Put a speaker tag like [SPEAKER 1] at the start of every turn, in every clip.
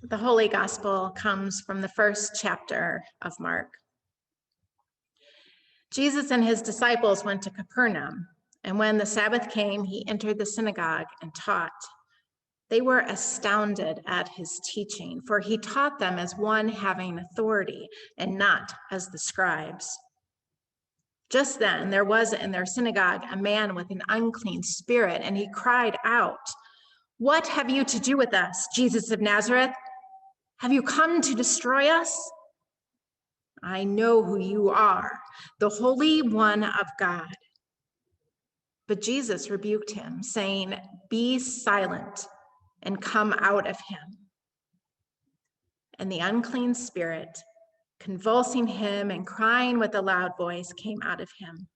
[SPEAKER 1] The Holy Gospel comes from the first chapter of Mark. Jesus and his disciples went to Capernaum, and when the Sabbath came, he entered the synagogue and taught. They were astounded at his teaching, for he taught them as one having authority and not as the scribes. Just then, there was in their synagogue a man with an unclean spirit, and he cried out, "What have you to do with us, Jesus of Nazareth? Have you come to destroy us? I know who you are, the Holy One of God." But Jesus rebuked him, saying, "Be silent and come out of him." And the unclean spirit, convulsing him and crying with a loud voice, came out of him.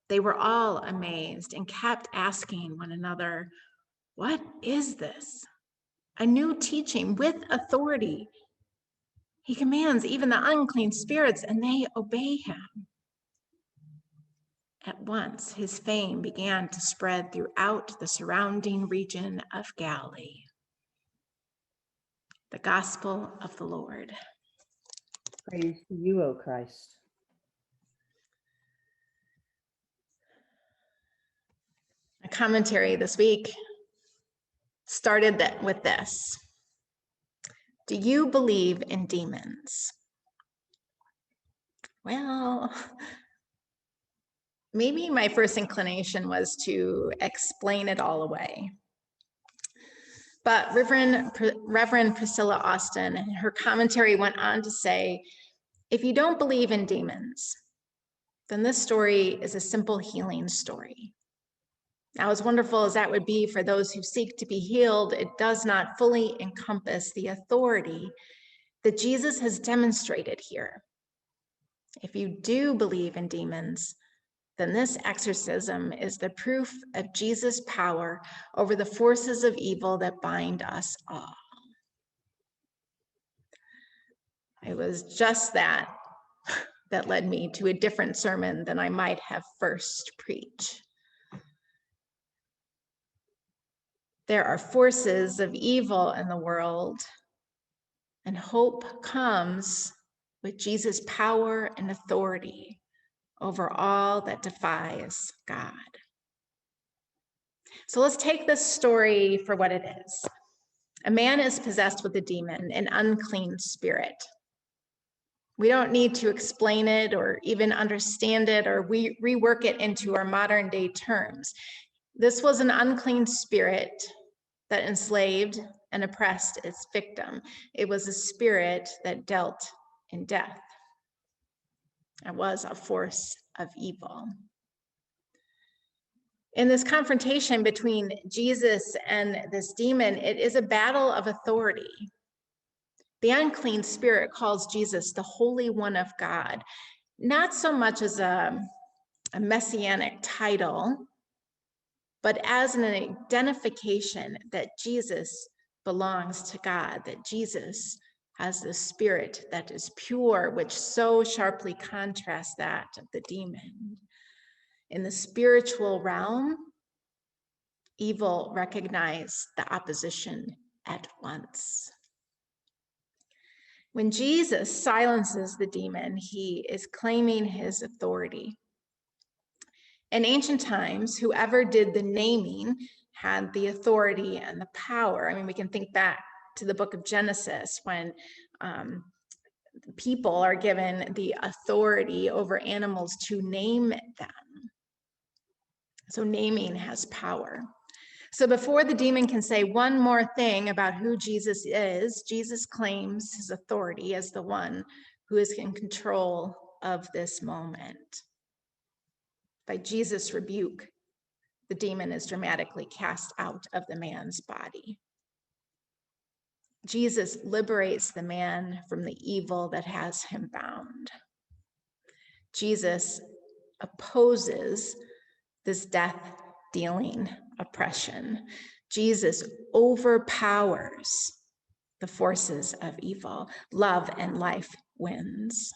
[SPEAKER 1] They were all amazed and kept asking one another, "What is this? A new teaching with authority. He commands even the unclean spirits, and they obey him." At once, his fame began to spread throughout the surrounding region of Galilee. The Gospel of the Lord.
[SPEAKER 2] Praise to you, O Christ.
[SPEAKER 1] A commentary this week started with this. Do you believe in demons? Well, maybe my first inclination was to explain it all away. But Reverend Priscilla Austin, in her commentary, went on to say, if you don't believe in demons, then this story is a simple healing story. Now, as wonderful as that would be for those who seek to be healed, it does not fully encompass the authority that Jesus has demonstrated here. If you do believe in demons, then this exorcism is the proof of Jesus' power over the forces of evil that bind us all. It was just that led me to a different sermon than I might have first preached. There are forces of evil in the world, and hope comes with Jesus' power and authority over all that defies God. So let's take this story for what it is. A man is possessed with a demon, an unclean spirit. We don't need to explain it or even understand it or rework it into our modern day terms. This was an unclean spirit that enslaved and oppressed its victim. It was a spirit that dealt in death. It was a force of evil. In this confrontation between Jesus and this demon, it is a battle of authority. The unclean spirit calls Jesus the Holy One of God, not so much as a messianic title, but as an identification that Jesus belongs to God, that Jesus has the spirit that is pure, which so sharply contrasts that of the demon. In the spiritual realm, evil recognized the opposition at once. When Jesus silences the demon, he is claiming his authority. In ancient times, whoever did the naming had the authority and the power. I mean, we can think back to the book of Genesis when people are given the authority over animals to name them. So naming has power. So before the demon can say one more thing about who Jesus is, Jesus claims his authority as the one who is in control of this moment. By Jesus' rebuke, the demon is dramatically cast out of the man's body. Jesus liberates the man from the evil that has him bound. Jesus opposes this death-dealing oppression. Jesus overpowers the forces of evil. Love and life wins.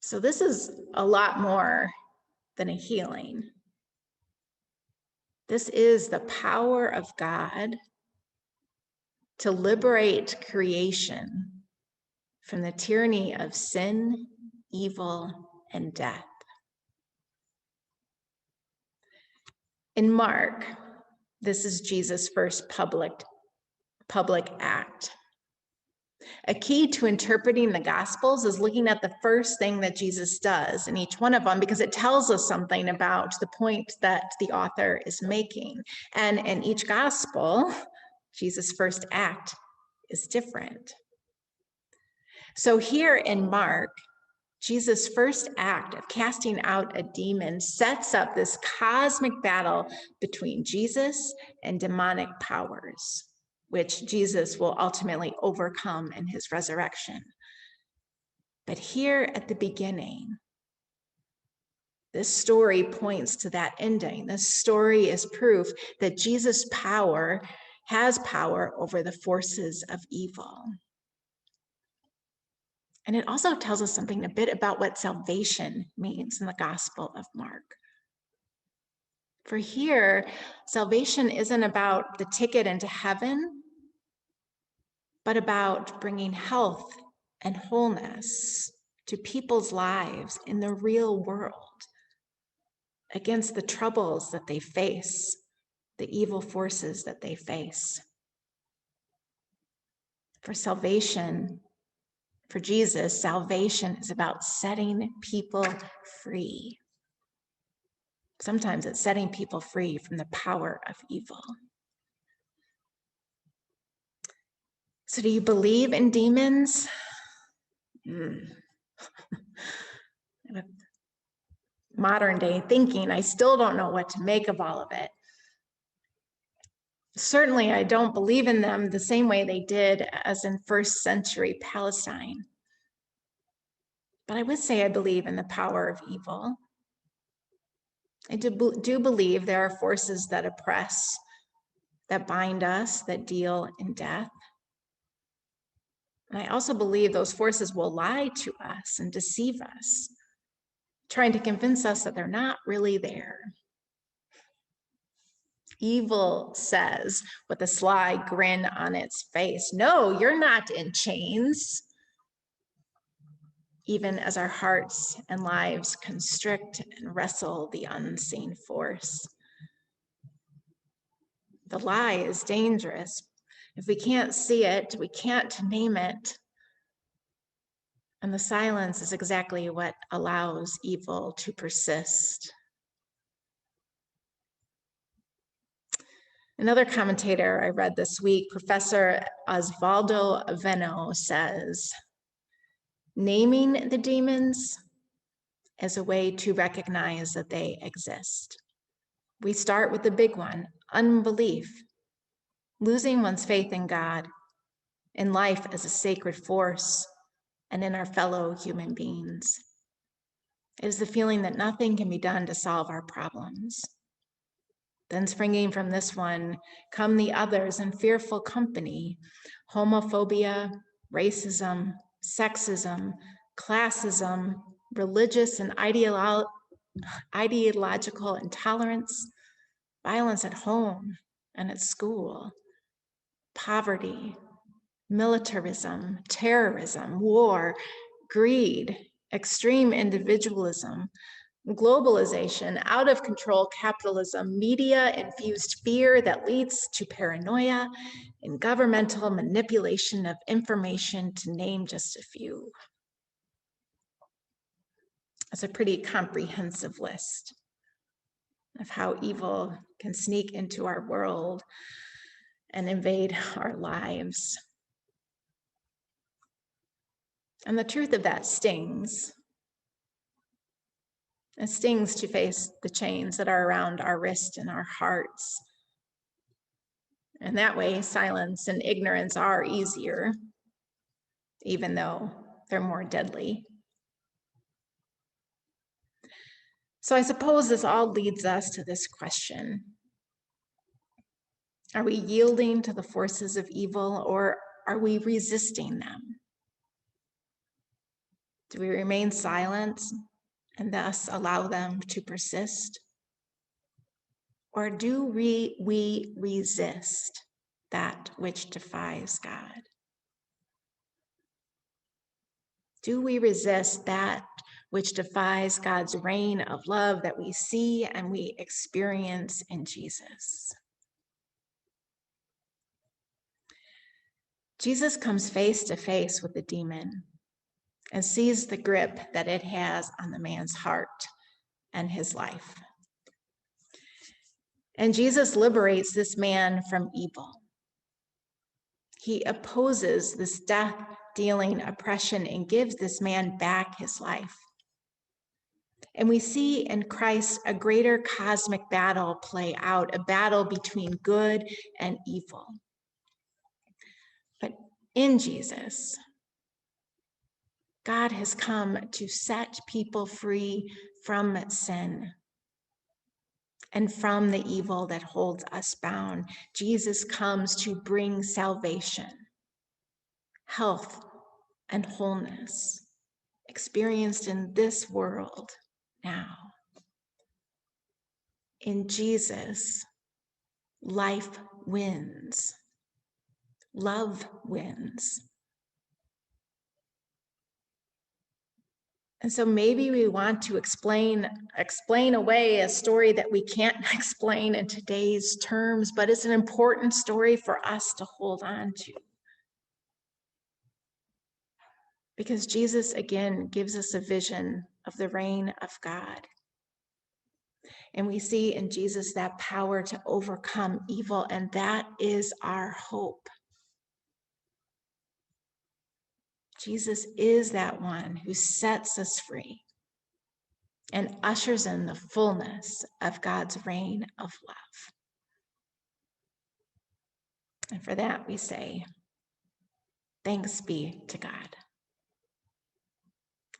[SPEAKER 1] So this is a lot more than a healing. This is the power of God to liberate creation from the tyranny of sin, evil, and death. In Mark, this is Jesus' first public act. A key to interpreting the Gospels is looking at the first thing that Jesus does in each one of them, because it tells us something about the point that the author is making. And in each Gospel, Jesus' first act is different. So here in Mark, Jesus' first act of casting out a demon sets up this cosmic battle between Jesus and demonic powers, which Jesus will ultimately overcome in his resurrection. But here at the beginning, this story points to that ending. This story is proof that Jesus' power has power over the forces of evil. And it also tells us something a bit about what salvation means in the Gospel of Mark. For here, salvation isn't about the ticket into heaven, but about bringing health and wholeness to people's lives in the real world against the troubles that they face, the evil forces that they face. For Jesus, salvation is about setting people free. Sometimes it's setting people free from the power of evil. So do you believe in demons? Modern day thinking, I still don't know what to make of all of it. Certainly, I don't believe in them the same way they did as in first century Palestine. But I would say I believe in the power of evil. I do believe there are forces that oppress, that bind us, that deal in death. And I also believe those forces will lie to us and deceive us, trying to convince us that they're not really there. Evil says with a sly grin on its face, no, you're not in chains. Even as our hearts and lives constrict and wrestle the unseen force. The lie is dangerous. If we can't see it, we can't name it. And the silence is exactly what allows evil to persist. Another commentator I read this week, Professor Osvaldo Aveno, says, naming the demons is a way to recognize that they exist. We start with the big one, unbelief, losing one's faith in God, in life as a sacred force, and in our fellow human beings. It is the feeling that nothing can be done to solve our problems. Then springing from this one come the others in fearful company: homophobia, racism, sexism, classism, religious and ideological intolerance, violence at home and at school, poverty, militarism, terrorism, war, greed, extreme individualism, globalization, out of control capitalism, media-infused fear that leads to paranoia, and governmental manipulation of information, to name just a few. It's a pretty comprehensive list of how evil can sneak into our world and invade our lives. And the truth of that stings. It stings to face the chains that are around our wrist and our hearts. And that way, silence and ignorance are easier, even though they're more deadly. So I suppose this all leads us to this question. Are we yielding to the forces of evil, or are we resisting them? Do we remain silent and thus allow them to persist? Or do we resist that which defies God? Do we resist that which defies God's reign of love that we see and we experience in Jesus? Jesus comes face to face with the demon and sees the grip that it has on the man's heart and his life. And Jesus liberates this man from evil. He opposes this death-dealing oppression and gives this man back his life. And we see in Christ a greater cosmic battle play out, a battle between good and evil. But in Jesus, God has come to set people free from sin and from the evil that holds us bound. Jesus comes to bring salvation, health, and wholeness experienced in this world now. In Jesus, life wins, love wins. And so maybe we want to explain away a story that we can't explain in today's terms, but it's an important story for us to hold on to. Because Jesus, again, gives us a vision of the reign of God. And we see in Jesus that power to overcome evil, and that is our hope. Jesus is that one who sets us free and ushers in the fullness of God's reign of love. And for that we say, thanks be to God.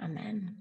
[SPEAKER 1] Amen.